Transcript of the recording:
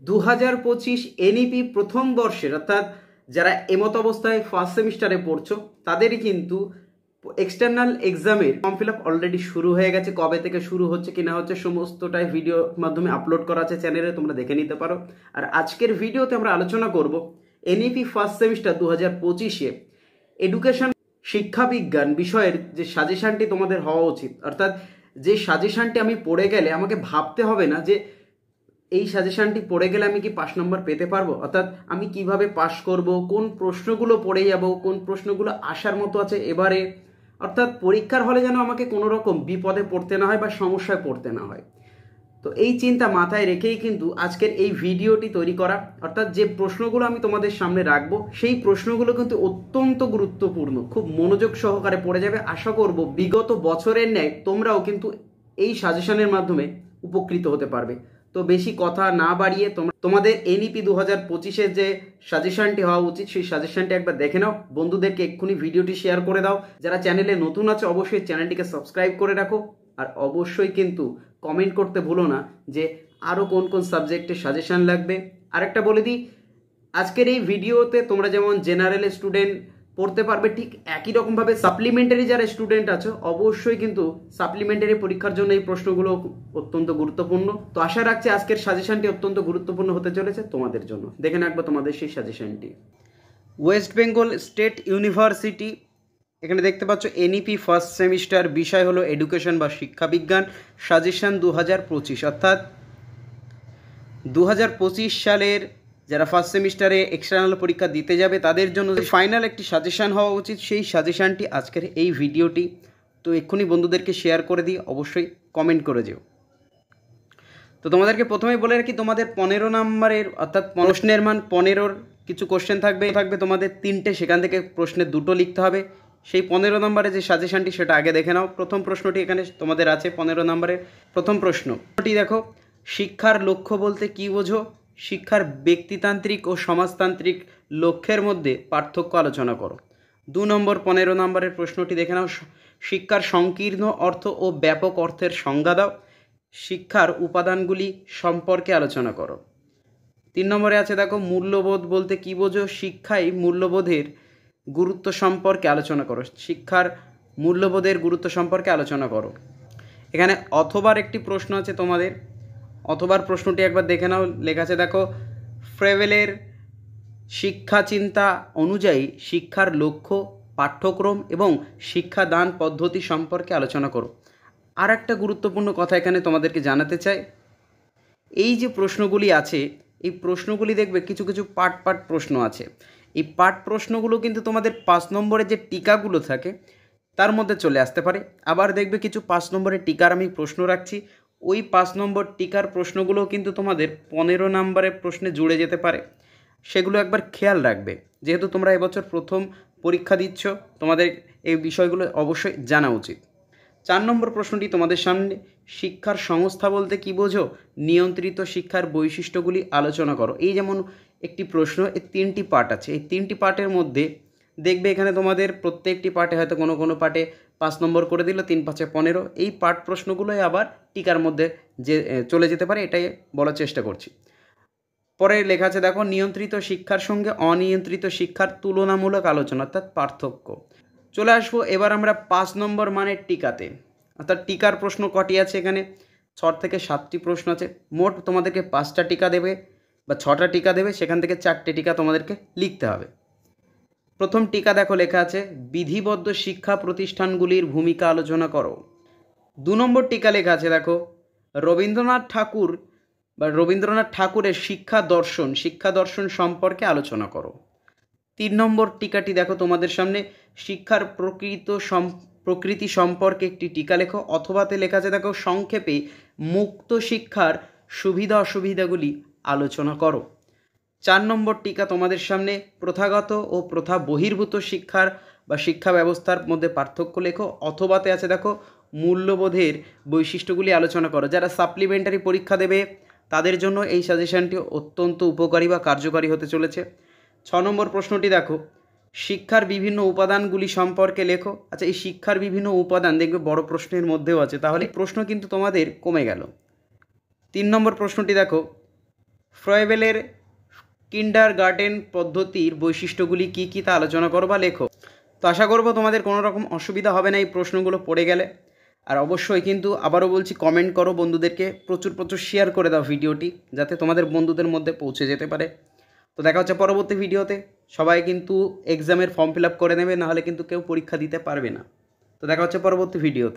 2025 NEP প্রথম বর্ষের অর্থাৎ যারা এমত অবস্থায় ফার্স্ট সেমিস্টারে পড়ছো তাদেরই কিন্তু এক্সটার্নাল এক্সামের ফর্ম ফিল আপ অলরেডি শুরু হয়ে গেছে। কবে থেকে শুরু হচ্ছে কি না হচ্ছে সমস্তটাই ভিডিওর মাধ্যমে আপলোড করা আছে চ্যানেলে, তোমরা দেখে নিতে পারো। আর আজকের ভিডিওতে আমরা আলোচনা করব এনইপি ফার্স্ট সেমিস্টার 2025-এ এডুকেশন শিক্ষাবিজ্ঞান বিষয়ের যে সাজেশনটি তোমাদের হওয়া উচিত, অর্থাৎ যে সাজেশনটি আমি পড়ে গেলে আমাকে ভাবতে হবে না যে এই সাজেশনটি পড়ে গেলে আমি কি পাস নম্বর পেতে পারবো, অর্থাৎ আমি কিভাবে পাস করব, কোন প্রশ্নগুলো পড়ে যাব, কোন প্রশ্নগুলো আসার মতো আছে এবারে, অর্থাৎ পরীক্ষার হলে যেন আমাকে কোনো রকম বিপদে পড়তে না হয় বা সমস্যায় পড়তে না হয়। তো এই চিন্তা মাথায় রেখেই কিন্তু আজকের এই ভিডিওটি তৈরি করা, অর্থাৎ যে প্রশ্নগুলো আমি তোমাদের সামনে রাখবো সেই প্রশ্নগুলো কিন্তু অত্যন্ত গুরুত্বপূর্ণ, খুব মনোযোগ সহকারে পড়ে যাবে। আশা করব বিগত বছরের ন্যায় তোমরাও কিন্তু এই সাজেশনের মাধ্যমে উপকৃত হতে পারবে। তো বেশি কথা না বাড়িয়ে তোমাদের এনইপি 2025-এর যে সাজেশনটি হওয়া উচিত সেই সাজেশনটি একবার দেখে নাও, বন্ধুদেরকে এক্ষুনি ভিডিওটি শেয়ার করে দাও। যারা চ্যানেলে নতুন আছে অবশ্যই চ্যানেলটিকে সাবস্ক্রাইব করে রাখো, আর অবশ্যই কিন্তু কমেন্ট করতে ভুলো না যে আরও কোন কোন সাবজেক্টের সাজেশন লাগবে। আরেকটা বলে দিই, আজকের এই ভিডিওতে তোমরা যেমন জেনারেল স্টুডেন্ট পড়তে পারবে, ঠিক একই রকমভাবে সাপ্লিমেন্টারি যারা স্টুডেন্ট আছো অবশ্যই কিন্তু সাপ্লিমেন্টারি পরীক্ষার জন্য এই প্রশ্নগুলো অত্যন্ত গুরুত্বপূর্ণ। তো আশা রাখছি আজকের সাজেশনটি অত্যন্ত গুরুত্বপূর্ণ হতে চলেছে তোমাদের জন্য। দেখে রাখবো তোমাদের সেই সাজেশনটি। ওয়েস্ট বেঙ্গল স্টেট ইউনিভার্সিটি, এখানে দেখতে পাচ্ছ এনইপি ফার্স্ট সেমিস্টার, বিষয় হলো এডুকেশন বা শিক্ষাবিজ্ঞান, সাজেশন 2025, অর্থাৎ 2025 সালের যারা ফার্স্ট সেমিস্টারে এক্সটার্নাল পরীক্ষা দিতে যাবে তাদের জন্য ফাইনাল একটি সাজেশন হওয়া উচিত, সেই সাজেশনটি আজকের এই ভিডিওটি। তো এক্ষুনি বন্ধুদেরকে শেয়ার করে দিই, অবশ্যই কমেন্ট করে যেও। তো তোমাদেরকে প্রথমেই বলে রাখি, তোমাদের 15 নম্বরের অর্থাৎ প্রশ্নের মান 15-র কিছু কোশ্চেন থাকবে তোমাদের 3টে, সেখান থেকে প্রশ্নের 2টো লিখতে হবে। সেই 15 নম্বরে যে সাজেশনটি সেটা আগে দেখে নাও। প্রথম প্রশ্নটি এখানে তোমাদের আছে 15 নম্বরের প্রথম প্রশ্নটি দেখো, শিক্ষার লক্ষ্য বলতে কী বোঝো? শিক্ষার ব্যক্তিতান্ত্রিক ও সমাজতান্ত্রিক লক্ষ্যের মধ্যে পার্থক্য আলোচনা করো। 2 নম্বর 15 নম্বরের প্রশ্নটি দেখে নাও, শিক্ষার সংকীর্ণ অর্থ ও ব্যাপক অর্থের সংজ্ঞা দাও। শিক্ষার উপাদানগুলি সম্পর্কে আলোচনা করো। 3 নম্বরে আছে দেখো, মূল্যবোধ বলতে কী বোঝো? শিক্ষায় মূল্যবোধের গুরুত্ব সম্পর্কে আলোচনা করো। শিক্ষার মূল্যবোধের গুরুত্ব সম্পর্কে আলোচনা করো। এখানে অথবার একটি প্রশ্ন আছে তোমাদের, অথবার প্রশ্নটি একবার দেখে নাও। লেখা আছে দেখো, ফ্রেভেলের শিক্ষা চিন্তা অনুযায়ী শিক্ষার লক্ষ্য, পাঠ্যক্রম এবং শিক্ষাদান পদ্ধতি সম্পর্কে আলোচনা করো। আর একটা গুরুত্বপূর্ণ কথা এখানে তোমাদেরকে জানাতে চাই, এই যে প্রশ্নগুলি আছে এই প্রশ্নগুলি দেখবে কিছু কিছু পার্ট প্রশ্ন আছে। এই পার্ট প্রশ্নগুলো কিন্তু তোমাদের 5 নম্বরের যে টিকাগুলো থাকে তার মধ্যে চলে আসতে পারে। আবার দেখবে কিছু 5 নম্বরের টিকার আমি প্রশ্ন রাখছি, ওই 5 নম্বর টিকার প্রশ্নগুলোও কিন্তু তোমাদের 15 নম্বরের প্রশ্নে জুড়ে যেতে পারে। সেগুলো একবার খেয়াল রাখবে, যেহেতু তোমরা এবছর প্রথম পরীক্ষা দিচ্ছ, তোমাদের এই বিষয়গুলো অবশ্যই জানা উচিত। 4 নম্বর প্রশ্নটি তোমাদের সামনে, শিক্ষার সংস্থা বলতে কী বোঝো? নিয়ন্ত্রিত শিক্ষার বৈশিষ্ট্যগুলি আলোচনা করো। এই যেমন একটি প্রশ্ন, এর 3টি পার্ট আছে, এই 3টি পার্টের মধ্যে দেখবে এখানে তোমাদের প্রত্যেকটি পার্টে হয়তো কোনো কোনো পার্টে 5 নম্বর করে দিল, 3 5 15, এই পার্ট প্রশ্নগুলোই আবার টিকার মধ্যে যে চলে যেতে পারে, এটাই বলার চেষ্টা করছি। পরে লেখা আছে দেখো, নিয়ন্ত্রিত শিক্ষার সঙ্গে অনিয়ন্ত্রিত শিক্ষার তুলনামূলক আলোচনা, অর্থাৎ পার্থক্য। চলে আসবো এবার আমরা 5 নম্বর মানের টিকাতে, অর্থাৎ টিকার প্রশ্ন কটি আছে এখানে? 6 থেকে 7টি প্রশ্ন আছে। মোট তোমাদেরকে 5টা টিকা দেবে বা 6টা টিকা দেবে, সেখান থেকে 4টে টিকা তোমাদেরকে লিখতে হবে। প্রথম টিকা দেখো লেখা আছে, বিধিবদ্ধ শিক্ষা প্রতিষ্ঠানগুলির ভূমিকা আলোচনা করো। 2 নম্বর টিকা লেখা আছে দেখো, রবীন্দ্রনাথ ঠাকুরের শিক্ষা দর্শন সম্পর্কে আলোচনা করো। 3 নম্বর টিকাটি দেখো তোমাদের সামনে, শিক্ষার প্রকৃতি সম্পর্কে একটি টিকা লেখো। অথবাতে লেখা আছে দেখো, সংক্ষেপে মুক্ত শিক্ষার সুবিধা অসুবিধাগুলি আলোচনা করো। 4 নম্বর টিকা তোমাদের সামনে, প্রথাগত ও প্রথা বহির্ভূত শিক্ষার বা শিক্ষা ব্যবস্থার মধ্যে পার্থক্য লেখো। অথবাতে আছে দেখো, মূল্যবোধের বৈশিষ্ট্যগুলি আলোচনা করো। যারা সাপ্লিমেন্টারি পরীক্ষা দেবে তাদের জন্য এই সাজেশনটি অত্যন্ত উপকারী বা কার্যকারী হতে চলেছে। 6 নম্বর প্রশ্নটি দেখো, শিক্ষার বিভিন্ন উপাদানগুলি সম্পর্কে লেখো। আচ্ছা, এই শিক্ষার বিভিন্ন উপাদান দেখবে বড় প্রশ্নের মধ্যেও আছে, তাহলে প্রশ্ন কিন্তু তোমাদের কমে গেল। 3 নম্বর প্রশ্নটি দেখো, ফ্রয়েবেলের কিন্ডারগার্টেন পদ্ধতির বৈশিষ্ট্যগুলি কী কী তা আলোচনা করো বা লেখো। তো আশা করবো তোমাদের কোনো রকম অসুবিধা হবে না এই প্রশ্নগুলো পড়ে গেলে। আর অবশ্যই কিন্তু আবারও বলছি, কমেন্ট করো, বন্ধুদেরকে প্রচুর প্রচুর শেয়ার করে দাও ভিডিওটি, যাতে তোমাদের বন্ধুদের মধ্যে পৌঁছে যেতে পারে। তো দেখা হচ্ছে পরবর্তী ভিডিওতে। সবাই কিন্তু এক্সামের ফর্ম ফিল আপ করে নেবে, নাহলে কিন্তু কেউ পরীক্ষা দিতে পারবে না। তো দেখা হচ্ছে পরবর্তী ভিডিওতে।